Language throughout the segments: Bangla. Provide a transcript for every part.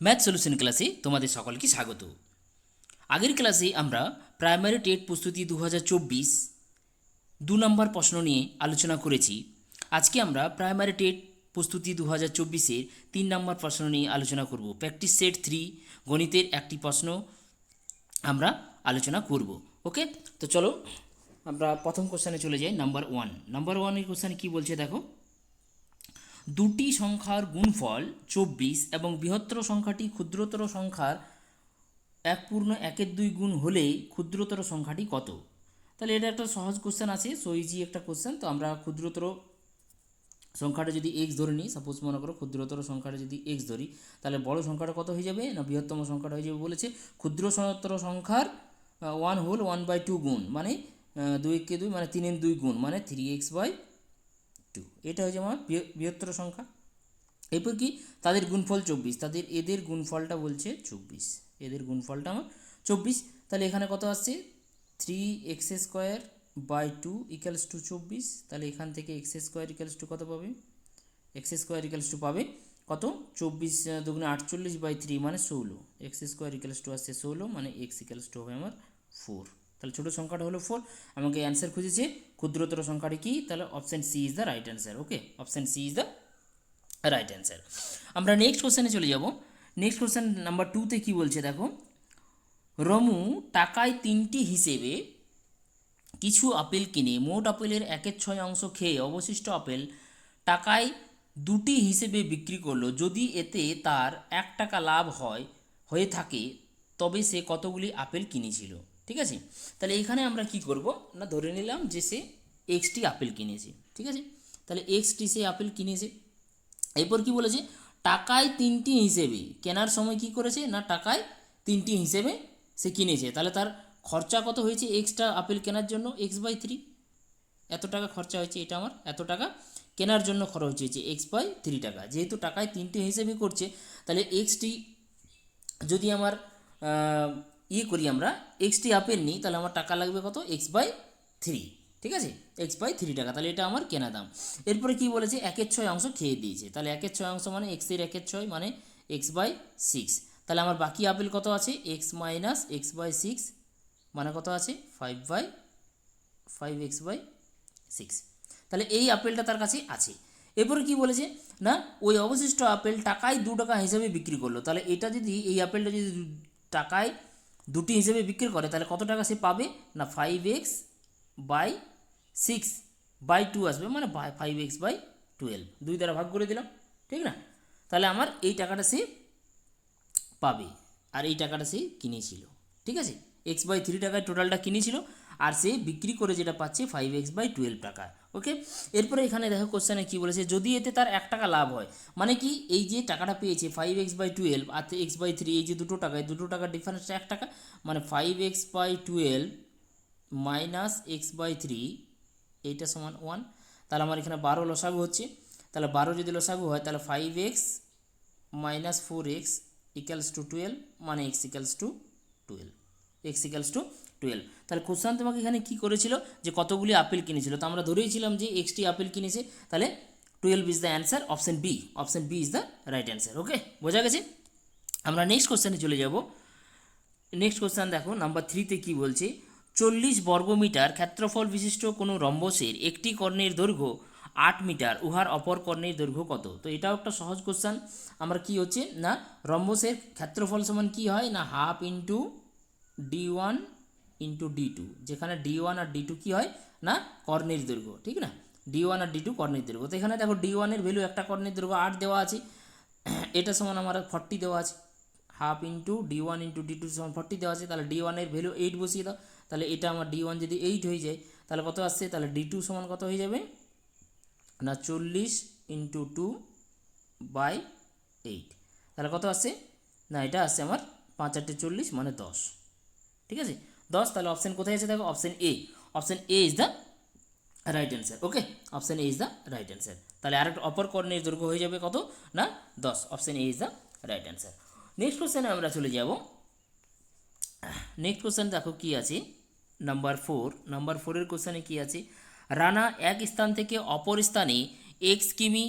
ম্যাথ সলিউশন ক্লাসে তোমাদের সকলকে স্বাগত। আগের ক্লাসে আমরা প্রাইমারি টেট প্রস্তুতি 2024 নম্বর প্রশ্ন নিয়ে আলোচনা করেছি। আজকে আমরা প্রাইমারি টেট প্রস্তুতি 2024-এর 3 নম্বর প্রশ্ন নিয়ে আলোচনা করব। প্র্যাকটিস সেট 3 গণিতের একটি প্রশ্ন আমরা আলোচনা করব। ওকে, তো চলো আমরা প্রথম কোশ্চেনে চলে যাই। নাম্বার ওয়ানের কোশ্চেনে কী বলছে দেখো। দুটি সংখ্যার গুণফল 24 এবং বৃহত্তর সংখ্যাটি ক্ষুদ্রতর সংখ্যার 1.1 গুণ হলে ক্ষুদ্রতর সংখ্যাটি কত? তাহলে এটা একটা সহজ কোশ্চেন আছে, সো ইজি একটা কোশ্চেন। তো আমরা ক্ষুদ্রতর সংখ্যাটা যদি এক্স ধরে নিই, সাপোজ মনে করো ক্ষুদ্রতর সংখ্যাটা যদি এক্স ধরি, তাহলে বড় সংখ্যাটা কত হয়ে যাবে না বৃহত্তম সংখ্যাটা হয়ে যাবে বলেছে ক্ষুদ্রতর সংখ্যার 1/2 গুণ, মানে 2 মানে 3 গুণ, মানে 3x/2। এটা হয়ে যাবে আমার বৃহত্তর সংখ্যা। এরপর কি তাদের গুণফল 24, এদের গুণফলটা বলছে 24, এদের গুণফলটা আমার 24। তাহলে এখানে কত আসছে 3x² ইকুয়ালস টু 24। তাহলে এখান থেকে x² ইকুয়ালস টু কত পাবে, x² ইকুয়ালস টু পাবে কত 24 দুগুণে 48/3 মানে 16। x² ইকুয়ালস টু আসছে 16, মানে x ইকুয়ালস টু হবে আমার 4। তাহলে ছোটো সংখ্যাটা হলো 4। আমাকে অ্যান্সার খুঁজেছে ক্ষুদ্রতর সংখ্যাটি কি, তাহলে option C is the right answer. Okay, option C is the right answer. আমরা নেক্সট কোশ্চেনে চলে যাব। নেক্সট কোশ্চেন নাম্বার 2তে কী বলছে দেখো। রমু টাকায় 3টি হিসেবে কিছু আপেল কিনে মোট আপেলের 1/6 অংশ খেয়ে অবশিষ্ট আপেল টাকায় 2টি হিসেবে বিক্রি করলো। যদি এতে তার 1 টাকা লাভ হয়ে থাকে তবে সে কতগুলি আপেল কিনেছিল। ঠিক আছে, তাহলে এখানে আমরা কি করব না, ধরে নিলাম যে সে এক্সটি আপেল কিনেছে। ঠিক আছে, তাহলে এক্সটি সে আপেল কিনেছে। এরপর কি বলেছে, টাকায় 3টি হিসেবে কেনার সময় কি করেছে না টাকায় 3টি হিসেবে সে কিনেছে। তাহলে তার খরচা কত হয়েছে এক্সট্রা আপেল কেনার জন্য, x/3 এত টাকা খরচা হয়েছে। এটা আমার এত টাকা কেনার জন্য খরচ হয়েছে x/3 টাকা। যেহেতু টাকায় 3টি হিসেবে করছে, তাহলে এক্সটি যদি আমার করি, আমরা এক্সটি আপেল নিই, তাহলে আমার টাকা লাগবে কত x/3। ঠিক আছে, x/3 টাকা। তাহলে এটা আমার কেনা দাম। এরপরে কি বলেছে 1/6 অংশ খেয়ে দিয়েছে। তাহলে 1/6 অংশ মানে এক্সের 1/6 মানে x/6। তাহলে আমার বাকি আপেল কত আছে, x মাইনাস x/6 মানে কত আছে 5x/6। তাহলে এই আপেলটা তার কাছে আছে। এরপরে কি বলেছে না, ওই অবশিষ্ট আপেল টাকায় 2 টাকা হিসেবে বিক্রি করলো। তাহলে এটা যদি এই আপেলটা যদি টাকায় 2টি হিসেবে বিক্রি করে, তাহলে কত টাকা সে পাবে না 5x/6/2 আসবে, মানে 5x/12, 2 দ্বারা ভাগ করে দিলাম। ঠিক না, তাহলে আমার এই টাকাটা সে পাবে, আর এই টাকাটা সে কিনেছিল। ঠিক আছে, x/3 টাকায় টোটালটা কিনেছিল, আর সে বিক্রি করে যেটা পাচ্ছে 5x/12 টাকা। ওকে, এরপরে এখানে দেখো কোশ্চেনে কী বলেছে, যদি এতে তার 1 টাকা লাভ হয়, মানে কি এই যে টাকাটা পেয়েছে 5x/12 আর x/3, এই যে দুটো টাকার ডিফারেন্সটা 1 টাকা, মানে 5x/12 মাইনাস x/3 এইটা সমান 1। তাহলে আমার এখানে 12 লসাগু হচ্ছে। তাহলে 12 যদি লসাগু হয়, তাহলে 5x minus 4x equals to 12, মানে x ইকুয়ালস টু 12। তাহলে কোশ্চেন তোমাকে এখানে কি করেছিল যে কতগুলি আপেল কিনেছিল, তো আমরা ধরেইছিলাম যে এক্সটি আপেল কিনেছে। তাহলে 12 is the answer, option B is the right answer. Okay, বোঝা গেছে। আমরা নেক্সট কোশ্চেনে চলে যাব। নেক্সট কোশ্চেন দেখো নাম্বার 3তে কি বলছে, 40 বর্গমিটার ক্ষেত্রফল বিশিষ্ট কোনো রম্বসের একটি কর্ণের দৈর্ঘ্য 8 মিটার, উহার অপর কর্ণের দৈর্ঘ্য কত? তো এটাও একটা সহজ কোশ্চেন। আমরা কি হচ্ছে না, রম্বসের ক্ষেত্রফল সমান কি হয় না half into d1 into d2, যেখানে d1 আর d2 কি হয় না কর্ণের দৈর্ঘ্য। ঠিক না, d1 আর d2 কর্ণের দৈর্ঘ্য। তো এখানে দেখো d1 এর ভ্যালু একটা কর্ণের দৈর্ঘ্য 8 দেওয়া আছে, এটা সমান আমার 40 দেওয়া আছে। Half into d1 into d2 সমান 40 দেওয়া আছে। তাহলে d1 এর ভ্যালু 8 বসিয়ে দাও। তাহলে এটা আমার d1 যদি 8 হয়ে যায়, তাহলে কত আসছে, তাহলে d2 সমান কত হয়ে যাবে না 40 ইন্টু 2/8। তাহলে কত আসছে না, এটা আসছে আমার 5 8 40 মানে 10। ঠিক আছে, 10। তাহলে অপশান কোথায় আছে দেখো, option A is the right answer. Okay, option A is the right answer. তাহলে আরেকটা অপর কর্ণের দৈর্ঘ্য হয়ে যাবে কত না 10। Option A is the right answer. Next কোশ্চেনে আমরা চলে যাব। নেক্সট কোশ্চেন দেখো কি আছে, নাম্বার 4 এর কোশ্চেনে কি আছে, রানা এক স্থান থেকে অপর স্থানে x কিমি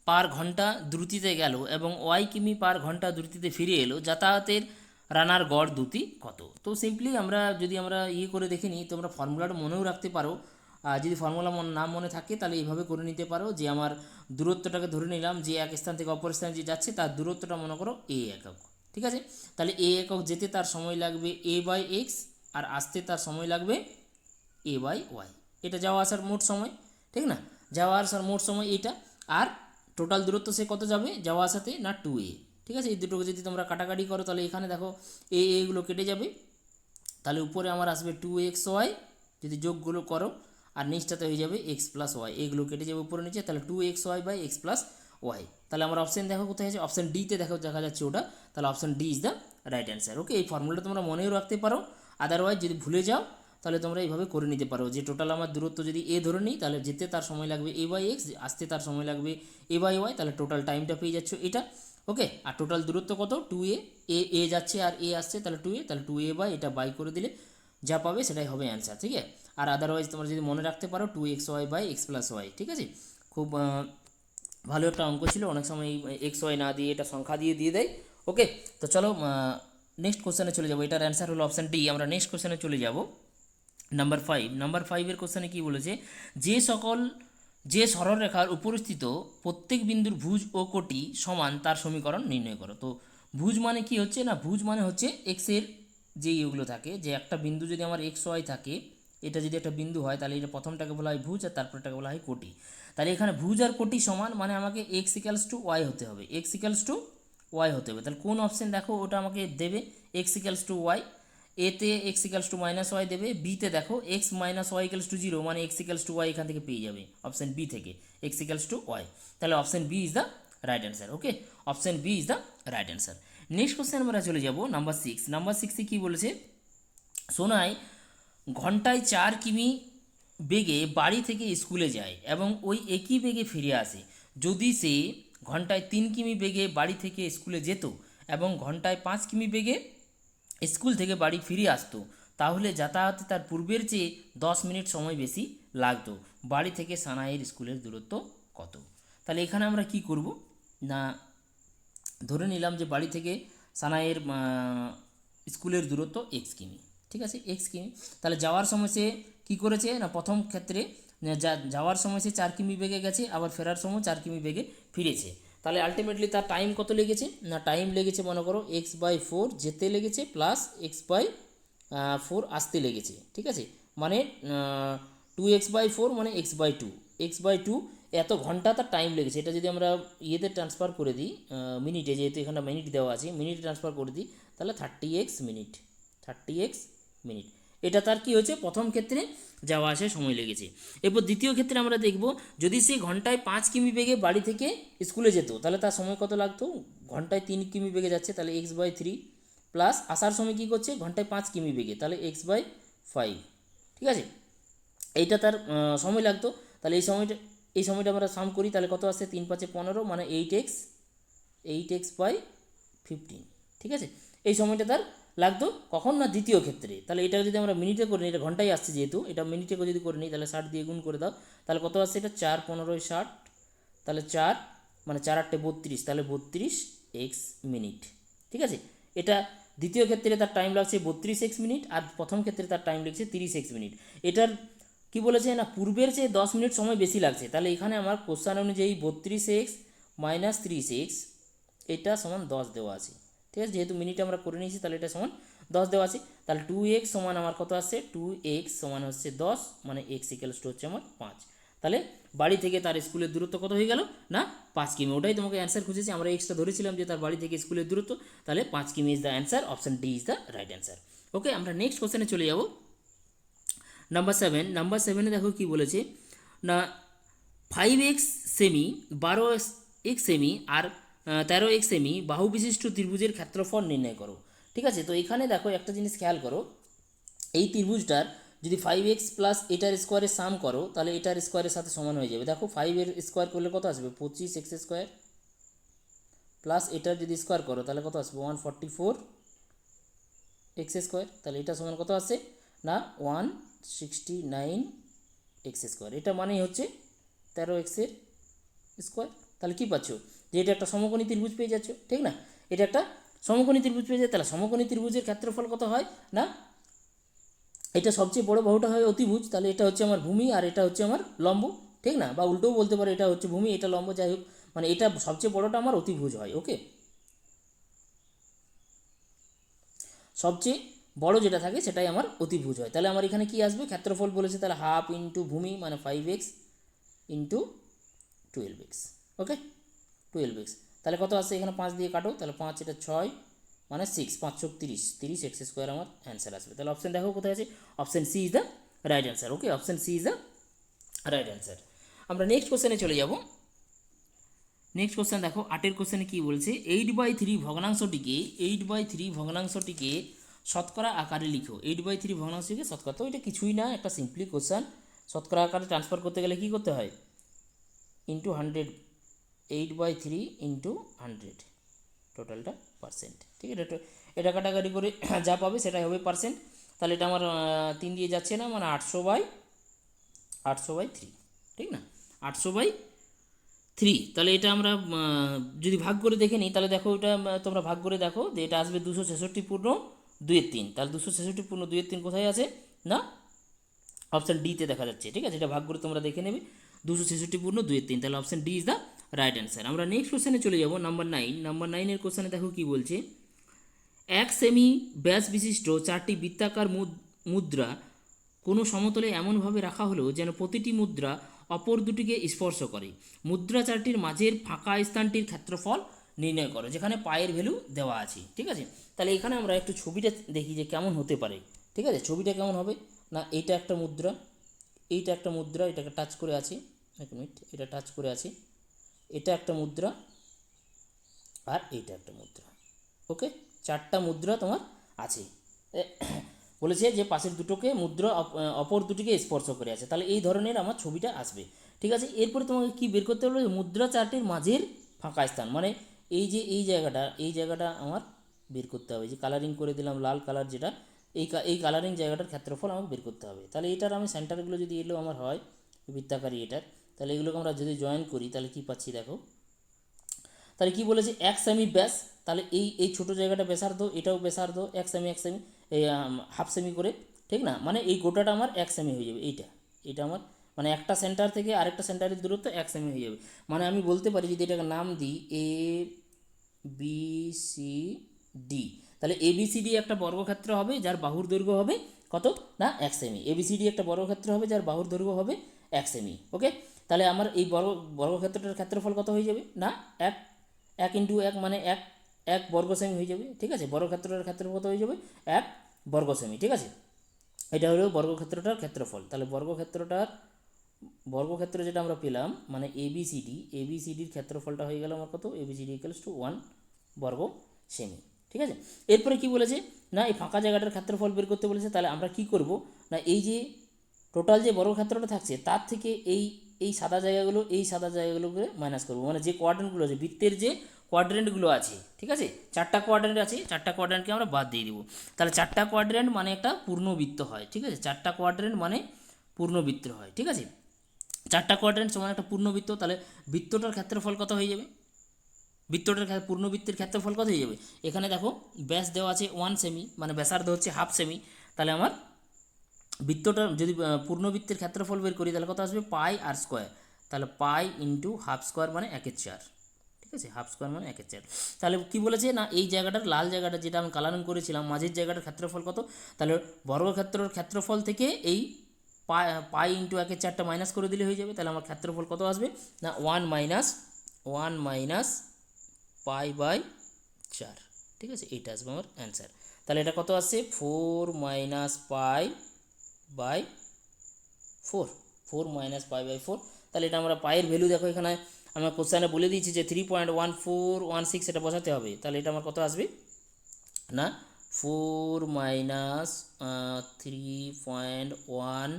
পার ঘন্টা দ্রুতিতে গেল এবং ওয়াই কিমি পার ঘন্টা দ্রুতিতে ফিরে এলো, যাতায়াতের রানার গড় দ্রুতি কত? তো সিম্পলি আমরা যদি আমরা করে দেখে নিই, তোমরা ফর্মুলাটা মনেও রাখতে পারো। আর যদি ফর্মুলা না মনে থাকে তাহলে এইভাবে করে নিতে পারো যে আমার দূরত্বটাকে ধরে নিলাম যে এক স্থান থেকে অপর স্থানে যে যাচ্ছে তার দূরত্বটা মনে করো এ একক, ঠিক আছে। তাহলে এ একক যেতে তার সময় লাগবে এ বাই এক্স, আর আসতে তার সময় লাগবে এ বাই ওয়াই। এটা যাওয়া আসার মোট সময়, ঠিক না? যাওয়া আসার মোট সময় এইটা। আর টোটাল দূরত্ব সে কত যাবে যাওয়া আসাতে, না 2a, ঠিক আছে। এই দুটোকে যদি তোমরা কাটাকাটি করো তাহলে এখানে দেখো এগুলো কেটে যাবে, তাহলে উপরে আমার আসবে 2xy, যদি যোগগুলো করো আর নিচটাতে হয়ে যাবে এক্স প্লাস ওয়াই, এগুলো কেটে যাবে উপরে নিচে, তাহলে 2xy by x plus Y. তাহলে আমার অপশান দেখো কোথায় আছে, অপশান ডিতে দেখো দেখা যাচ্ছে ওটা, তাহলে option D is the right answer. Okay, এই ফর্মুলাটা তোমরা মনেও রাখতে পারো, আদারওয়াইজ যদি ভুলে যাও তাহলে তোমরা এইভাবে করে নিতে পারো যে টোটাল আমার দূরত্ব যদি এ ধরে নিই তাহলে যেতে তার সময় লাগবে এ বাই এক্স, আসতে তার সময় লাগবে এ বাই ওয়াই, তাহলে টোটাল টাইমটা পেয়ে যাচ্ছ এটা। ওকে, আর টোটাল দূরত্ব কত 2a, এ যাচ্ছে আর এ আসছে, তাহলে 2a, তাহলে 2a বাই এটা বাই করে দিলে যা পাবে সেটাই হবে অ্যান্সার, ঠিক আছে। আর আদারওয়াইজ তোমরা যদি মনে রাখতে পারো 2xy by x plus Y, ঠিক আছে। খুব ভালো একটা অঙ্ক ছিল, অনেক সময় এক্স ওয়াই না দিয়ে এটা সংখ্যা দিয়ে দেয়। ওকে, তো চলো নেক্সট কোশ্চেনে চলে যাবো। এটার অ্যান্সার হলো অপশান ডি। আমরা নেক্সট কোশ্চেনে চলে যাব, নাম্বার 5 কোশ্চেনে কী বলেছে, যে সরলরেখার উপরস্থিত প্রত্যেক বিন্দুর ভুজ ও কোটি সমান তার সমীকরণ নির্ণয় করো। তো ভুজ মানে কি হচ্ছে না, ভুজ মানে হচ্ছে এক্সের যে ইয়েগুলো থাকে, যে একটা বিন্দু যদি আমার এক্স ওয়াই থাকে, এটা যদি একটা বিন্দু হয় তাহলে এটা প্রথমটাকে বলা হয় ভুজ আর তারপরটাকে বলা হয় কোটি। তাহলে এখানে ভুজ আর কোটি সমান মানে আমাকে এক্স ইকালস টু ওয়াই হতে হবে, এক্স ইকালস টু ওয়াই হতে হবে। তাহলে কোন অপশান দেখো ওটা আমাকে দেবে এক্স ইকালস টু ওয়াই, এতে x equals to minus y দেবে, বিতে দেখো x minus y equals to zero মানে এক্স ইকালস টু ওয়াই এখান থেকে পেয়ে যাবে অপশান বি থেকে এক্স ইকালস টু ওয়াই। তাহলে option B is the right answer. Okay, option B is the right answer. Next question আমরা চলে যাব নাম্বার 6। নাম্বার 6-এ কী বলেছে, সোনাই ঘন্টায় 4 কিমি বেগে বাড়ি থেকে স্কুলে যায় এবং ওই একই বেগে ফিরে আসে। যদি সে ঘন্টায় 3 কিমি বেগে বাড়ি থেকে স্কুলে যেত এবং ঘন্টায় 5 কিমি বেগে স্কুল থেকে বাড়ি ফিরে আসতো, তাহলে যাতায়াতে তার পূর্বের চেয়ে 10 মিনিট সময় বেশি লাগতো। বাড়ি থেকে সানাইয়ের স্কুলের দূরত্ব কত? তাহলে এখানে আমরা কি করব না, ধরে নিলাম যে বাড়ি থেকে সানাইয়ের স্কুলের দূরত্ব এক্স কিমি, ঠিক আছে, এক্স কিমি। তাহলে যাওয়ার সময় সে কী করেছে না, প্রথম ক্ষেত্রে যাওয়ার সময় সে 4 কিমি বেগে গেছে, আবার ফেরার সময় 4 কিমি বেগে ফিরেছে। তাহলে আলটিমেটলি তার টাইম কত লেগেছে না, টাইম লেগেছে মনে করো এক্স বাই 4 যেতে লেগেছে প্লাস এক্স বাই 4 আসতে লেগেছে, ঠিক আছে। মানে 2x/4 মানে x/2, x/2 এত ঘন্টা তার টাইম লেগেছে। এটা যদি আমরা ইয়েতে ট্রান্সফার করে দিই মিনিটে, যেহেতু এখানে মিনিট দেওয়া আছে, মিনিটে ট্রান্সফার করে দিই তাহলে 30x মিনিট, 30x মিনিট। এটা তার কি হয়েছে, প্রথম ক্ষেত্রে যাওয়া আসায় সময় লেগেছে। এরপর দ্বিতীয় ক্ষেত্রে আমরা দেখব, যদি সে ঘন্টায় 5 কিমি বেগে বাড়ি থেকে স্কুলে যেত তাহলে তার সময় কত লাগতো, ঘন্টায় 3 কিমি বেগে যাচ্ছে তাহলে x/3 প্লাস আসার সময় কী করছে ঘন্টায় 5 কিমি বেগে তাহলে x/5, ঠিক আছে। এইটা তার সময় লাগতো। তাহলে এই সময়টা আমরা সাম করি তাহলে কত আসছে, 3 5 15 মানে 8x/15, ঠিক আছে। এই সময়টা তার লাগতো কখন না, দ্বিতীয় ক্ষেত্রে। তাহলে এটা যদি আমরা মিনিটে করে নিই, এটা ঘন্টায় আসছে যেহেতু, এটা মিনিটে যদি করে নিই তাহলে 60 দিয়ে গুণ করে দাও, তাহলে কত আসছে এটা 4 15 60, তাহলে 4 মানে 4 8 32, তাহলে 32x মিনিট, ঠিক আছে। এটা দ্বিতীয় ক্ষেত্রে তার টাইম লাগছে 32x মিনিট, আর প্রথম ক্ষেত্রে তার টাইম লাগছে 30x মিনিট। এটার কি বলেছে না, পূর্বের চেয়ে 10 মিনিট সময় বেশি লাগছে। তাহলে এখানে আমার কোশ্চেন অনুযায়ী 32x মাইনাস 30x এটা সমান 10 দেওয়া আছে, ঠিক আছে। যেহেতু মিনিট আমরা করে নিয়েছি তাহলে এটা সমান 10 দেওয়া আছে। তাহলে 2x সমান আমার কত আসছে, 2x সমান হচ্ছে 10 মানে x ইকুয়ালস টু হচ্ছে আমার 5। তাহলে বাড়ি থেকে তার স্কুলের দূরত্ব কত হয়ে গেল না 5 কিমি। ওটাই তোমাকে অ্যান্সার খুঁজেছি, আমরা এক্সটা ধরেছিলাম যে তার বাড়ি থেকে স্কুলের দূরত্ব, তাহলে 5 কিমি is the answer, option D is the right answer. Okay, আমরা নেক্সট কোশ্চেনে চলে যাব। নাম্বার 7-এ দেখো কি বলেছে না, 5x সেমি 12x সেমি আর 13x সেমি বাহু বিশিষ্ট ত্রিভুজের ক্ষেত্রফল নির্ণয় করো, ঠিক আছে। তো এখানে দেখো একটা জিনিস খেয়াল করো, এই ত্রিভুজটার যদি 5x প্লাস এটার স্কোয়ারের সাম করো তাহলে এটার স্কোয়ারের সাথে সমান হয়ে যাবে। দেখো 5-এর স্কোয়ার করলে কত আসবে 25x স্কোয়ার, প্লাস এটার যদি স্কোয়ার করো তাহলে কত আসবে 144x স্কোয়ার, তাহলে এটা সমান কত আসছে না 169x স্কোয়ার। এটা মানেই হচ্ছে 13x এর স্কোয়ার, তাহলে কী পাচ্ছ যে এটা একটা সমকোণী ত্রিভুজ পেয়ে যাচ্ছ, ঠিক না? এটা একটা সমকোণী ত্রিভুজ পেয়ে যায়। তাহলে সমকোণী ত্রিভুজের ক্ষেত্রফল কত হয় না, এটা সবচেয়ে বড় বাহুটা হয় অতিভুজ, তাহলে এটা হচ্ছে আমার ভূমি আর এটা হচ্ছে আমার লম্ব, ঠিক না? বা উল্টোও বলতে পারো এটা হচ্ছে ভূমি এটা লম্ব, যাই হোক মানে এটা সবচেয়ে বড়টা আমার অতিভুজ হয়। ওকে, সবচেয়ে বড় যেটা থাকে সেটাই আমার অতিভুজ হয়। তাহলে আমার এখানে কি আসবে, ক্ষেত্রফল বলেছে, তাহলে হাফ ইন্টু ভূমি মানে 5x ইন্টু 12x। ওকে, 12x, তাহলে কত আসছে এখানে 5 দিয়ে কাটো, তাহলে 5 এটা 6 মানে 6, 5 × 30, 30x স্কোয়ার আমার অ্যান্সার আসবে। তাহলে অপশান দেখো কোথায় আছে, option C is the right answer. Okay, option C is the right answer. আমরা নেক্সট কোশ্চেনে চলে যাব। নেক্সট কোশ্চেন দেখো, 8 কোশ্চেনে কী বলছে, 8/3 ভগ্নাংশটিকে 8/3 ভগ্নাংশটিকে শতকরা আকারে লিখো। 8/3 ভগ্নাংশটিকে শতকরা, তো এটা কিছুই না, একটা সিম্পলি কোশ্চেন। শতকরা আকারে ট্রান্সফার করতে গেলে কী করতে হয়, ইন্টু 100, 8/3 ইন্টু 100, টোটালটা পার্সেন্ট, ঠিক আছে? এটা কাটাকাটি করে যা পাবে সেটাই হবে পার্সেন্ট। তাহলে এটা আমার 3 দিয়ে যাচ্ছে না, মানে 800/3, ঠিক না? 800/3, তাহলে এটা আমরা যদি ভাগ করে দেখে নিই, তাহলে দেখো এটা তোমরা ভাগ করে দেখো যে এটা আসবে 266 পূর্ণ 2/3। তাহলে 266 পূর্ণ 2/3 কোথায় আছে না, অপশান ডিতে দেখা যাচ্ছে, ঠিক আছে? এটা ভাগ করে তোমরা দেখে নেবে, 266 পূর্ণ 2/3, তাহলে option D is the right answer. আমরা নেক্সট কোশ্চেনে চলে যাব, নাম্বার 9। নাম্বার 9-এর কোশ্চেনে দেখো কি বলছে, 1 সেমি ব্যাস বিশিষ্ট 4টি বৃত্তাকার মুদ্রা কোনো সমতলে এমনভাবে রাখা হলো যেন প্রতিটি মুদ্রা অপর দুটিকে স্পর্শ করে। মুদ্রা চারটির মাঝের ফাঁকা স্থানটির ক্ষেত্রফল নির্ণয় করো, যেখানে পায়ের ভ্যালু দেওয়া আছে, ঠিক আছে? তাহলে এখানে আমরা একটু ছবিটা দেখি যে কেমন হতে পারে, ঠিক আছে? ছবিটা কেমন হবে না, এইটা একটা মুদ্রা, এইটা একটা মুদ্রা, এটাকে টাচ করে আছে, এক মিনিট, এটা টাচ করে আছে, এটা একটা মুদ্রা আর এইটা একটা মুদ্রা। ওকে, 4টা মুদ্রা তোমার আছে। বলেছে যে পাশের দুটোকে মুদ্রা অপর দুটিকে স্পর্শ করে আছে, তাহলে এই ধরনের আমার ছবিটা আসবে, ঠিক আছে? এরপরে তোমাকে কি বের করতে হলো, মুদ্রা চারটির মাঝের ফাঁকা স্থান, মানে এই জায়গাটা আমার বের করতে হবে, যে কালারিং করে দিলাম লাল কালার, যেটা এই কালারিং জায়গাটার ক্ষেত্রফল আমাকে বের করতে হবে। তাহলে এটার আমি সেন্টারগুলো যদি এলো আমার হয় বৃত্তাকারী এটার, তাহলে এগুলোকে আমরা যদি জয়েন করি তাহলে কি পাচ্ছি দেখো, তাহলে কি বলেছে 1 সেমি ব্যাস, তাহলে এই ছোটো জায়গাটা ব্যাসার্ধ, এটাও ব্যাসার্ধ 1 সেমি 1 সেমি, এই হাফ সেমি করে, ঠিক না? মানে এই গোটাটা আমার 1 সেমি হয়ে যাবে, এটা আমার মানে একটা সেন্টার থেকে আরেকটা সেন্টারের দূরত্ব 1 সেমি হয়ে যাবে। মানে আমি বলতে পারি যদি এটাকে নাম দিই ABCD, তাহলে ABCD একটা বর্গক্ষেত্র হবে যার বাহুর দৈর্ঘ্য হবে কত না 1 সেমি। ABCD একটা বর্গক্ষেত্র হবে যার বাহুর দৈর্ঘ্য হবে 1 সেমি। ওকে, তাহলে আমার এই বর্গক্ষেত্রটার ক্ষেত্রফল কত হয়ে যাবে না 1 ইন্টু 1 মানে 1 বর্গ সেমি হয়ে যাবে, ঠিক আছে? বর্গক্ষেত্রটার ক্ষেত্রফল কত হয়ে যাবে 1 বর্গ সেমি, ঠিক আছে? এটা হলো বর্গক্ষেত্রটার ক্ষেত্রফল। তাহলে বর্গক্ষেত্র যেটা আমরা পেলাম মানে ABCDর ক্ষেত্রফলটা হয়ে গেল আমার কত, ABCD = 1 বর্গ সেমি, ঠিক আছে? এরপরে কি বলেছে না, এই ফাঁকা জায়গাটার ক্ষেত্রফল বের করতে বলেছে। তাহলে আমরা কি করব না, এই যে টোটাল যে বর্গক্ষেত্রটা থাকছে তার থেকে এই সাদা জায়গাগুলোকে মাইনাস করব, মানে যে কোয়াড্রেন্টগুলো আছে বৃত্তের যে কোয়াড্রেন্টগুলো আছে, ঠিক আছে? 4টা কোয়াড্রেন্ট আছে, 4টা কোয়াড্রেন্টকে আমরা বাদ দিয়ে দিব। তাহলে 4টা কোয়াড্রেন্ট মানে একটা পূর্ণবৃত্ত হয়, ঠিক আছে? 4টা কোয়াড্রেন্ট মানে পূর্ণবৃত্ত হয়, ঠিক আছে? 4টা কোয়াড্রেন্ট সমান একটা পূর্ণবৃত্ত, তাহলে বৃত্তটার ক্ষেত্রফল কত হয়ে যাবে, পূর্ণবৃত্তের ক্ষেত্রফল কত হয়ে যাবে, এখানে দেখো ব্যাস দেওয়া আছে 1 সেমি, মানে ব্যাসার্ধ হচ্ছে হাফ সেমি। তাহলে আমার বৃত্তটা যদি পূর্ণবৃত্তের ক্ষেত্রফল বের করি তাহলে কত আসবে পাই আর স্কোয়ার, তাহলে পাই ইন্টু হাফ স্কোয়ার মানে 1/4, ঠিক আছে? হাফ স্কোয়ার মানে 1/4। তাহলে কি বলেছে না, এই জায়গাটার লাল জায়গাটা যেটা আমি কালারিং করেছিলাম মাঝের জায়গাটার ক্ষেত্রফল কত, তাহলে বর্গক্ষেত্রের ক্ষেত্রফল থেকে এই পাই ইন্টু 1/4টা মাইনাস করে দিলে হয়ে যাবে। তাহলে আমার ক্ষেত্রফল কত আসবে না 1 মাইনাস পাই/4, ঠিক আছে? এইটা আসবে আমার অ্যান্সার। তাহলে এটা কত আসছে 4 মাইনাস পাই/4, 4 মাইনাস পাই/4। তাহলে এটা আমরা পায়ের ভ্যালু দেখো এখানে আমরা কোশ্চেনে বলে দিয়েছি যে 3.1416 এটা বসাতে হবে। তাহলে এটা আমার কত আসবে না 4 মাইনাস 3.1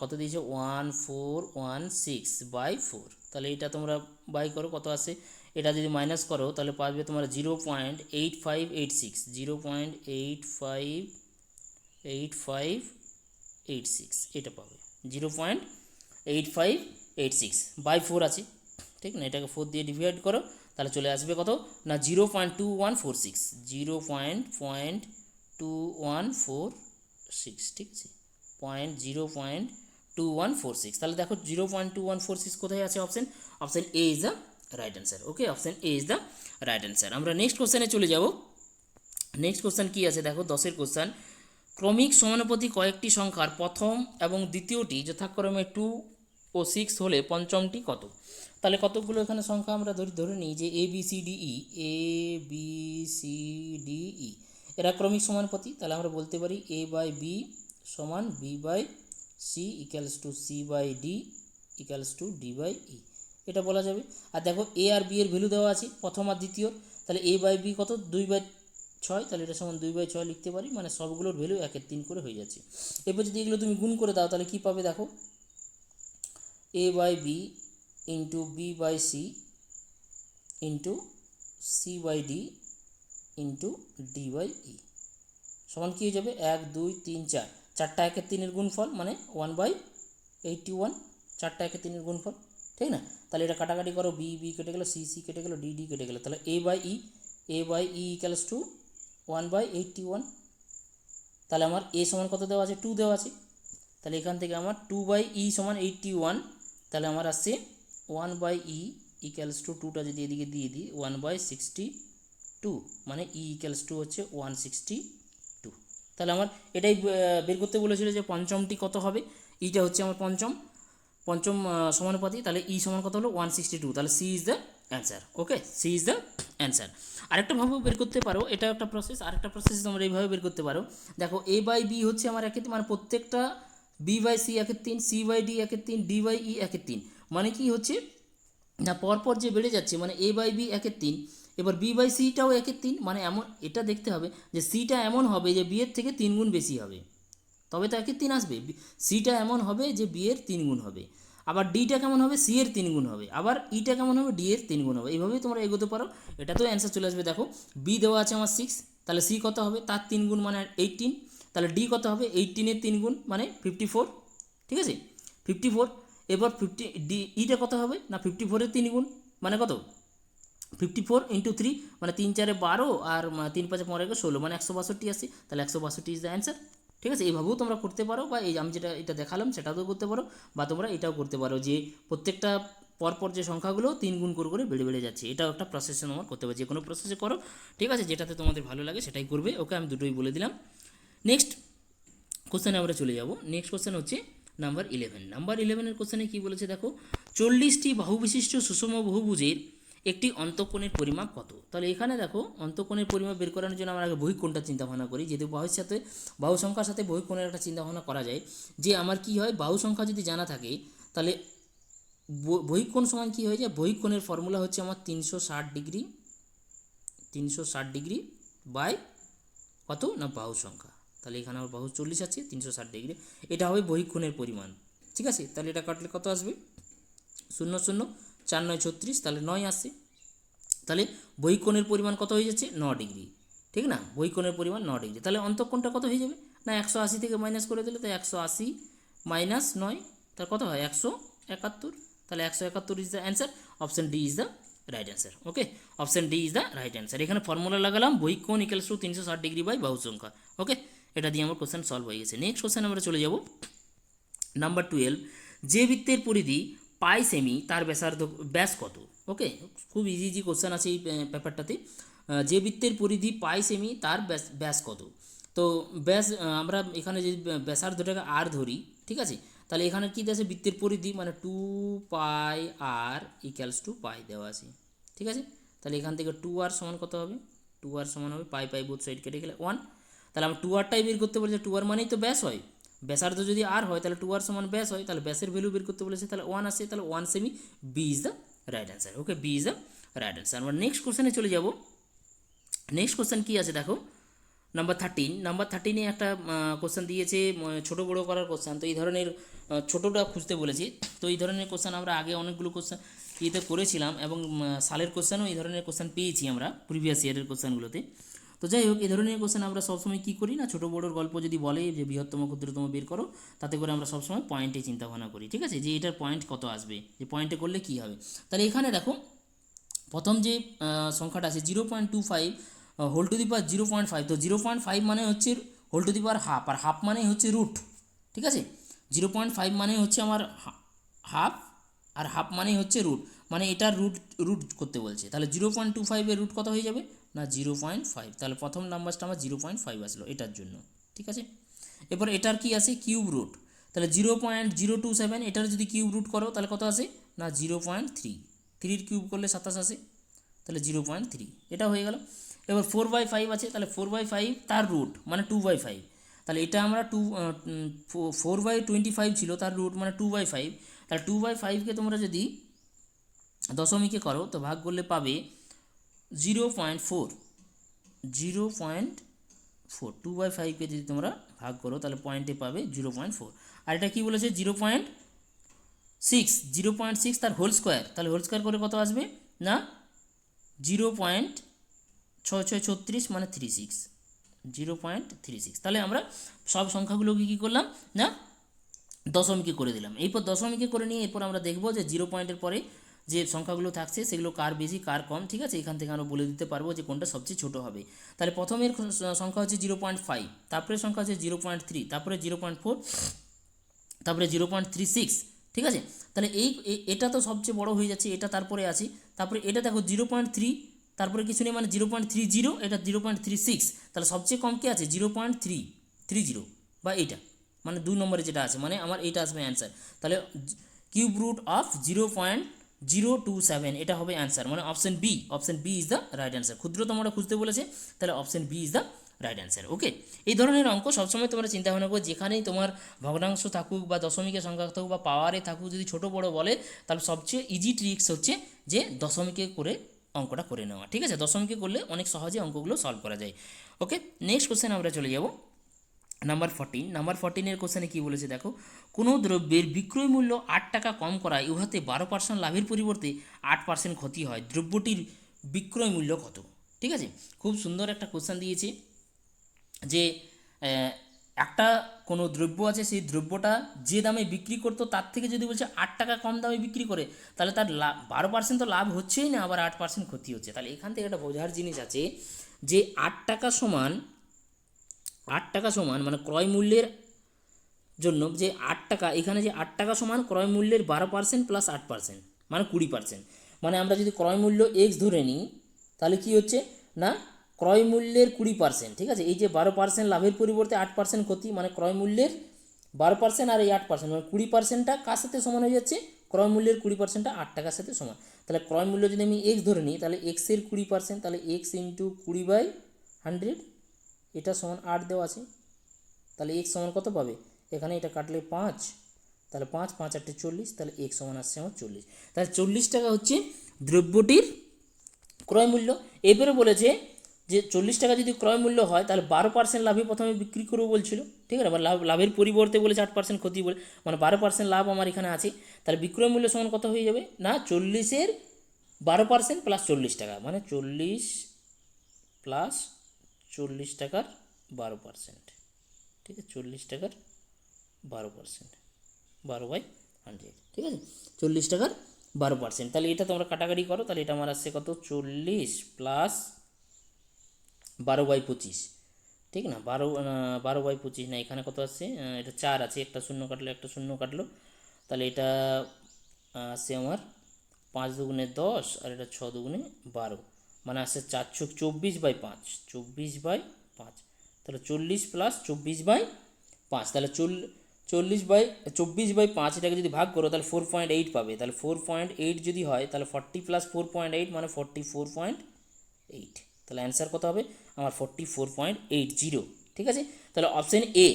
কত দিয়েছে 1416/4, তাহলে এটা তোমরা বাই করো কত আসে, এটা যদি মাইনাস করো তাহলে পাবে তোমরা 0.8586, 0.8586 এটা পাবে, 0.8586/4 আছে, ঠিক না, এটাকে 4 দিয়ে ডিভাইড করো, তাহলে চলে আসবে কত না 0.2146, 0.2146, ঠিক আছে, 0.2146। তাহলে দেখো 0.2146 কোথায় আছে? Option A is the right answer. Okay, option A is the right answer. আমরা নেক্সট কোশ্চেনে চলে যাব। নেক্সট কোশ্চেন কী আছে দেখো, 10এর কোশ্চেন। ক্রমিক সমানুপাতিক কয়েকটি সংখ্যার প্রথম এবং দ্বিতীয়টি যথাক্রমে 2 ও 6 হলে পঞ্চমটি কত? তাহলে কতগুলো এখানে সংখ্যা আমরা ধরে নিই যে A B C D E, এরা ক্রমিক সমানুপাতি। তাহলে আমরা বলতে পারি এ বাই বি সমান B by C equals to C by D equals to D by E, এটা বলা যাবে। আর দেখো এ আর বি এর ভ্যালু দেওয়া আছে প্রথম আর দ্বিতীয়, তাহলে এ বাই বি কত 2/6, তাহলে এটা সমান 2/6 লিখতে পারি, মানে সবগুলোর ভ্যালু 1/3 করে হয়ে যাচ্ছে। এরপর যদি এগুলো তুমি গুণ করে দাও তাহলে কী পাবে দেখো, A by B into B by C into C by D into D by E সমান কী হয়ে যাবে 1 2 3 4, চারটা 1/3 গুণফল মানে 1/81, চারটা 1/3 গুণফল, ঠিক না। তাহলে এটা কাটাকাটি করো, বি বি কেটে গেলো, সি সি কেটে গেলো, ডি ডি কেটে গেলো, তাহলে এ বাই ই ইকুয়ালস টু 1/81। তাহলে আমার এ সমান কত দেওয়া আছে 2 দেওয়া আছে, তাহলে এখান থেকে আমার 2/e সমান 81, তাহলে আমার আসছে 1/e ইকুয়ালস টু 2টা যদি এদিকে দিয়ে দিই 1/62, মানে ই ইকুয়ালস টু হচ্ছে 162। তাহলে আমার এটাই বের করতে বলেছিল যে পঞ্চমটি কত হবে, ইটা হচ্ছে আমার পঞ্চম সমানুপাতি, তাহলে ই সমান কত হলো 162, তাহলে C is the answer. Okay, C is the answer. আরেকটা ভাবেও বের করতে পারো, এটা একটা প্রসেস, আরেকটা প্রসেস তোমরা এইভাবে বের করতে পারো। দেখো এ বাই বি হচ্ছে আমার 1/3, মানে প্রত্যেকটা B by C 1/3, C by D 1/3, D by E 1/3, মানে কি হচ্ছে না পরপর যে বেড়ে যাচ্ছে, মানে এ বাই বি 1/3, এবার বি বাই সিটাও 1/3, মানে এমন এটা দেখতে হবে যে সিটা এমন হবে যে বি এর থেকে 3 গুণ বেশি হবে, তবে তো 1/3 আসবে। সিটা এমন হবে যে বি এর 3 গুণ হবে, আবার ডিটা কেমন হবে, সি এর 3 গুণ হবে, আবার ইটা কেমন হবে, ডি এর 3 গুণ হবে। এইভাবেই তোমরা এগোতে পারো, এটা তো অ্যান্সার চলে আসবে। দেখো বি দেওয়া আছে আমার 6, তাহলে সি কত হবে তার 3 গুণ মানে 18, তাহলে ডি কত হবে 18 এর 3 গুণ মানে 54, ঠিক আছে 54। এবার 50 ডি ইটা কত হবে না 54 এর 3 গুণ মানে কত 54 ইন্টু 3 মানে 3 4 12 আর 3 5 15 16, মানে 162 আসছে, তাহলে 162 ইজ দ্য অ্যান্সার। ঠিক আছে, এইভাবেও তোমরা করতে পারো, বা এই আমি এটা দেখালাম সেটাও করতে পারো, বা তোমরা এটাও করতে পারো যে প্রত্যেকটা পরপর যে সংখ্যাগুলো 3 গুণ করে বেড়ে বেড়ে যাচ্ছে, এটাও একটা প্রসেসে তোমার করতে পারো, যে কোনো প্রসেসে করো, ঠিক আছে, যেটাতে তোমাদের ভালো লাগে সেটাই করবে। ওকে, আমি দুটোই বলে দিলাম। নেক্সট কোশ্চেনে আমরা চলে যাব। নেক্সট কোশ্চেন হচ্ছে নাম্বার 11। নাম্বার 11-এর কোশ্চেনে কী বলেছে দেখো, 40টি বাহুবিশিষ্ট সুষম বহুভুজের একটি অন্তঃকোণের পরিমাপ কত? তাহলে এখানে দেখো অন্তঃকোণের পরিমাপ বের করার জন্য আমরা আগে বহিঃকোণটা চিন্তাভাবনা করি, যেহেতু বাহু সংখ্যার সাথে বহিঃকোণের একটা চিন্তাভাবনা করা যায়, যে আমার কি হয় বাহু সংখ্যা যদি জানা থাকে তাহলে বহিঃকোণ সমান কী হয়ে যায়, বহিঃকোণের ফর্মুলা হচ্ছে আমার 360 ডিগ্রি বাই কত না বাহু সংখ্যা। তাহলে এখানে আমার বাহু 40 আছে, 360 ডিগ্রি, এটা হবে বহিঃকোণের পরিমাণ, ঠিক আছে। তাহলে এটা কাটলে কত আসবে 0 0 4 9 36, তাহলে 9 আসছে। তাহলে বহিঃকোণের পরিমাণ কত হয়ে যাচ্ছে 9 ডিগ্রি, ঠিক না, বহিঃকোণের পরিমাণ 9 ডিগ্রি। তাহলে অন্তঃকোণটা কত হয়ে যাবে না 180 থেকে মাইনাস করে দিলে, তাই 180 মাইনাস 9 তার কত হয় 171, তাহলে 171 is the answer. Option D is the right answer. Okay, option D is the right answer. এখানে ফর্মুলা লাগালাম বহিঃকোণ ইকুয়ালস টু 360 ডিগ্রি বাই বাহু সংখ্যা। ওকে, এটা দিয়ে আমার কোশ্চেন সলভ হয়ে গেছে। নেক্সট কোশ্চেন আমরা চলে যাব নাম্বার 12। যে বৃত্তের পরিধি পাই সেমি তার ব্যাস কত? ওকে, খুব ইজি কোশ্চেন আছে এই পেপারটাতে। যে বৃত্তের পরিধি পাই সেমি তার ব্যাস কত? তো ব্যাস আমরা এখানে যদি ব্যাসার্ধটাকে আর ধরি, ঠিক আছে, তাহলে এখানে কী দেওয়া আছে বৃত্তের পরিধি মানে 2 পাই আর ইকুয়ালস টু পাই দেওয়া আছে, ঠিক আছে। তাহলে এখান থেকে 2r সমান কত হবে, 2r সমান হবে পাই পাই বোথ সাইড কেটে গেলে 1, তাহলে আমরা 2rটাই বের করতে বলেছি, 2r মানেই তো ব্যাস হয়, ব্যাসার্ধ যদি আর হয় তাহলে 2r সমান ব্যাস হয়, তাহলে ব্যাসের ভ্যালু বের করতে বলেছে, তাহলে 1 আসে, তাহলে 1 সেমি, B is the right answer. Okay, B is the right answer. আমরা নেক্সট কোশ্চেনে চলে যাব। নেক্সট কোশ্চেন কী আছে দেখো, নাম্বার 13। নাম্বার 13-এ একটা কোশ্চেন দিয়েছে ছোটো বড়ো করার কোশ্চেন, তো এই ধরনের ছোটোটা খুঁজতে বলেছি। তো এই ধরনের কোশ্চেন আমরা আগে অনেকগুলো কোশ্চেন ইয়েতে করেছিলাম, এবং সালের কোশ্চেনও এই ধরনের কোশ্চেন পেয়েছি আমরা প্রিভিয়াস ইয়ারের কোশ্চেনগুলোতে। তো তো যাই হোক, এই ধরনের কোশ্চেন আমরা সবসময় কী করি না, ছোটো বড়োর গল্প যদি বলে যে বৃহত্তম ক্ষুদ্রতম বের করো, তাতে করে আমরা সবসময় পয়েন্টে চিন্তাভাবনা করি, ঠিক আছে, যে এটার পয়েন্ট কত আসবে, যে পয়েন্টে করলে কী হবে। তাহলে এখানে দেখো প্রথম যে সংখ্যাটা আছে 0.25 হোল টু দি পাওয়ার 0.5, তো 0.5 মানে হচ্ছে whole to the power half, আর হাফ মানে হচ্ছে রুট, ঠিক আছে। 0.5 মানে হচ্ছে আমার হাফ, আর হাফ মানে হচ্ছে রুট, মানে এটার রুট রুট করতে বলছে। তাহলে 0.25 রুট কত হয়ে যাবে না 0.5, তাহলে প্রথম নাম্বারটা আমার 0.5 আসলো এটার জন্য, ঠিক আছে। এরপর এটার কি আছে কিউব রুট, তাহলে 0.027 এটার যদি কিউব রুট করো তাহলে কত আসে না 0.3, 3 কিউব করলে 27 আসে, তাহলে 0.3 এটা হয়ে গেল। এবার 4/5 আছে, তাহলে 4/5 তার রুট মানে 2/5, তাহলে এটা আমরা 4/25 ছিল তার রুট মানে 2/5, তাহলে 2/5কে তোমরা যদি দশমিকে করো তো ভাগ করলে পাবে 0.4, 0.4, 2/5কে যদি তোমরা ভাগ করো তাহলে পয়েন্টে পাবে 0.4। আর এটা কী বলেছে 0.6, 0.6 তার হোল স্কোয়ার, তাহলে হোল স্কোয়ার করে কত আসবে না 0.6636 মানে 36, 0.36। তাহলে আমরা সব সংখ্যাগুলোকে কী করলাম না দশমিকে করে দিলাম। এরপর দশমিকে করে নিয়ে এরপর আমরা দেখব যে 0 পয়েন্টের পরে যে সংখ্যাগুলো থাকছে সেগুলো কার বেশি কার কম, ঠিক আছে। এখান থেকে আমরা বলে দিতে পারবো যে কোনটা সবচেয়ে ছোটো হবে। তাহলে প্রথমের সংখ্যা হচ্ছে 0.5, তারপরে সংখ্যা হচ্ছে 0.3, তারপরে 0.4, তারপরে 0.36, ঠিক আছে। তাহলে এটা তো সবচেয়ে বড় হয়ে যাচ্ছে, এটা তারপরে আছে, তারপরে এটা দেখো 0.3, তারপরে কিছু নেই মানে 0.30, এটা 0.36, তাহলে সবচেয়ে কম কে আছে 0.330 বা এইটা মানে 2 নম্বরে যেটা আছে, মানে আমার এইটা আসবে অ্যান্সার। তাহলে কিউব রুট অফ 0.027 এটা হবে অ্যান্সার, মানে option B is the right answer. ক্ষুদ্রতমটা খুঁজতে বলেছে, তাহলে option B is the right answer. Okay, এই ধরনের অঙ্ক সবসময় তোমরা চিন্তা ভাবনা করো, যেখানেই তোমার ভগ্নাংশ থাকুক বা দশমিকের সংখ্যা থাকুক বা পাওয়ারে থাকুক, যদি ছোটো বড়ো বলে তাহলে সবচেয়ে ইজি ট্রিক্স হচ্ছে যে দশমিকে করে অঙ্কটা করে নেওয়া, ঠিক আছে। দশমিকে করলে অনেক সহজে অঙ্কগুলো সলভ করা যায়। ওকে, নেক্সট কোশ্চেন আমরা চলে যাব নাম্বার 14। নাম্বার 14 কোশ্চেনে কী বলেছে দেখো, কোনো দ্রব্যের বিক্রয় মূল্য 8 টাকা কম করায় উহাতে 12% লাভের পরিবর্তে 8% ক্ষতি হয়, দ্রব্যটির বিক্রয় মূল্য কত, ঠিক আছে। খুব সুন্দর একটা কোশ্চেন দিয়েছে যে একটা কোনো দ্রব্য আছে, সেই দ্রব্যটা যে দামে বিক্রি করতো তার থেকে যদি বলছে 8 টাকা কম দামে বিক্রি করে, তাহলে তার লাভ 12% তো লাভ হচ্ছেই না, আবার 8% ক্ষতি হচ্ছে। তাহলে এখান থেকে একটা বোঝার জিনিস আছে যে 8 টাকা সমান মানে ক্রয় মূল্যের জন্য যে 8 টাকা, এখানে যে 8 টাকা সমান ক্রয় মূল্যের 12% প্লাস 8% মানে 20%। মানে আমরা যদি ক্রয় মূল্য এক্স ধরে নিই তাহলে কি হচ্ছে না ক্রয় মূল্যের 20%, ঠিক আছে। এই যে 12% লাভের পরিবর্তে 8% ক্ষতি, মানে ক্রয় মূল্যের 12% আর এই 8% মানে 20%টা কার সাথে সমান হয়ে যাচ্ছে, ক্রয় মূল্যের 20%টা 8 টাকার সাথে সমান। তাহলে ক্রয় মূল্য যদি আমি এক্স ধরে নিই তাহলে এক্সের 20%, তাহলে এক্স ইন্টু 20/100, এটা সমান 8 দেওয়া আছে, তাহলে এক্স সমান কত পাবে, এখানে এটা কাটলে 5, তাহলে 5 5 8 40, তাহলে এক্স সমান আসছে আমার 40। তাহলে 40 টাকা হচ্ছে দ্রব্যটির ক্রয় মূল্য। এরপরে বলেছে যে 40 টাকা যদি ক্রয় মূল্য হয় তাহলে 12% লাভে প্রথমে বিক্রি করবো বলছিল, ঠিক আছে। লাভের পরিবর্তে বলেছে 8% ক্ষতি বলে, মানে 12% লাভ আমার এখানে আছে। তাহলে বিক্রয় মূল্য সমান কত হয়ে যাবে না 40-এর 12% প্লাস 40 টাকা, মানে 40 প্লাস 40 টাকার 12%, ঠিক আছে। 40 টাকার 12%, 12/100, ঠিক আছে। 40 টাকার 12%, তাহলে এটা তোমরা কাটাকাটি করো, তাহলে এটা আমার আসছে কত 40 প্লাস 12/25, ঠিক না। 12/25 না, এখানে কত আসছে এটা 4 আছে, একটা শূন্য কাটলো একটা শূন্য কাটলো, তাহলে এটা আসছে আমার 5 দুগুণে 10 আর এটা 6 দুগুণে 12, মানে আসছে 424/5, 24/5, তাহলে 40 প্লাস 24/5, তাহলে 24/5 এটাকে যদি ভাগ করো তাহলে 4.8 পাবে। তাহলে 4.8 যদি হয় তাহলে 40 প্লাস 4.8 মানে 44.8, তাহলে অ্যান্সার কত হবে আমার 44.80, ঠিক আছে। তাহলে option A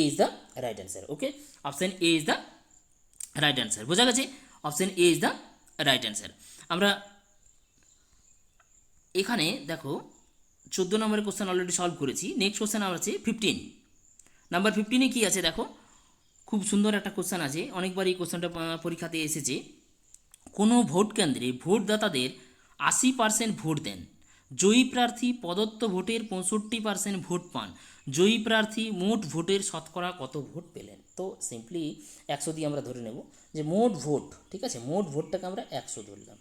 is the right answer. Okay, option A is the right answer, বোঝা গেছে। Option A is the right answer. আমরা এখানে দেখো 14 নম্বরের কোশ্চেন অলরেডি সলভ করেছি। নেক্সট কোশ্চেন আমার আছে 15 নাম্বার 15-এ কী আছে দেখো, খুব সুন্দর একটা কোশ্চেন আছে, অনেকবার এই কোশ্চেনটা পরীক্ষাতে এসেছে। কোনো ভোট কেন্দ্রে ভোটদাতাদের 80% ভোট দেন, জয়ী প্রার্থী প্রদত্ত ভোটের 65% ভোট পান, জয়ী প্রার্থী মোট ভোটের শতকরা কত ভোট পেলেন। তো সিম্পলি 100 দিয়ে আমরা ধরে নেব যে মোট ভোট, ঠিক আছে, মোট ভোটটাকে আমরা 100 ধরলাম,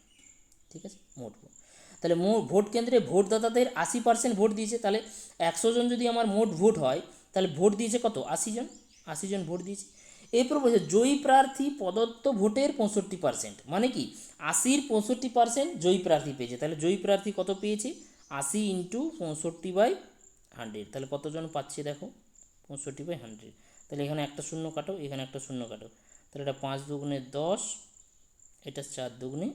ঠিক আছে, মোট ভোট। তাহলে ভোট কেন্দ্রে ভোটদাতাদের 80% ভোট দিয়েছে, তাহলে 100 জন যদি আমার মোট ভোট হয় তাহলে ভোট দিয়েছে কত, 80 জন, 80 জন ভোট দিয়েছে। এরপর বলছে জয়ী প্রার্থী প্রদত্ত ভোটের 65%, মানে কি 80-র 65% জয়ী প্রার্থী পেয়েছে, তাহলে জয়ী প্রার্থী কত পেয়েছে, 80 ইন্টু 65/100, তাহলে কতজন পাচ্ছে দেখো, 65/100, তাহলে এখানে একটা শূন্য কাটো, এখানে একটা শূন্য কাটো, তাহলে এটা 5 দুগুণে 10, এটা 4 দুগুণে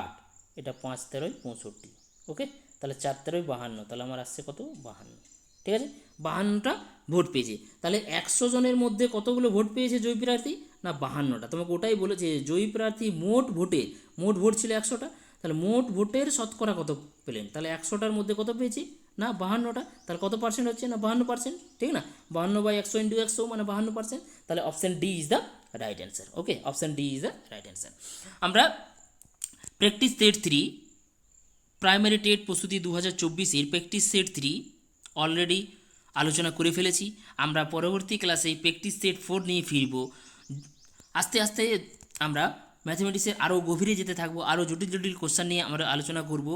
8, এটা 5 তেরোয় 65, ওকে, তাহলে 4 তেরোয় 52, তাহলে আমার আসছে কত, 52, ঠিক আছে, 52টা ভোট পেয়েছে। তাহলে 100 জনের মধ্যে কতগুলো ভোট পেয়েছে জয়ী প্রার্থী, না 52টা। তোমাকে ওটাই বলেছে জয়ী প্রার্থী মোট ভোট ছিল 100টা, তাহলে মোট ভোটের শতকরা কত পেলেন, তাহলে 100টার মধ্যে কত পেয়েছি, না 52টা, তাহলে কত পার্সেন্ট হচ্ছে, না 52%, ঠিক না, 52/100 ইন্টু 100 মানে 52%, তাহলে option D is the right answer. Okay, option D is the right answer. আমরা প্র্যাকটিস সেট 3 প্রাইমারি টেট প্রস্তুতি 2024-এর প্র্যাকটিস সেট 3 অলরেডি আলোচনা করে ফেলেছি। আমরা পরবর্তী ক্লাসে প্র্যাকটিস সেট 4 নিয়ে ফিরব। আস্তে আস্তে আমরা ম্যাথমেটিক্সের আরও গভীরে যেতে থাকবো, আরও জটিল জটিল কোশ্চেন নিয়ে আমরা আলোচনা করব,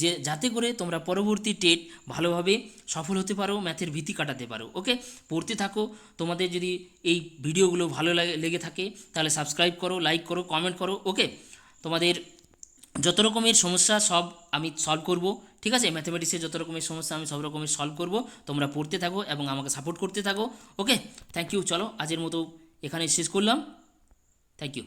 যে যাতে করে তোমরা পরবর্তী টেট ভালোভাবে সফল হতে পারো, ম্যাথের ভীতি কাটাতে পারো। ওকে, পড়তে থাকো। তোমাদের যদি এই ভিডিওগুলো ভালো লেগে থাকে তাহলে সাবস্ক্রাইব করো, লাইক করো, কমেন্ট করো। ওকে, তোমাদের যত রকমের সমস্যা সব আমি সলভ করব, ঠিক আছে, ম্যাথমেটিক্সের যত রকমের সমস্যা আমি সব রকমের সলভ করব, তোমরা পড়তে থাকো এবং আমাকে সাপোর্ট করতে থাকো। Okay, thank you. চলো আজের মতো এখানে শেষ করলাম। Thank you.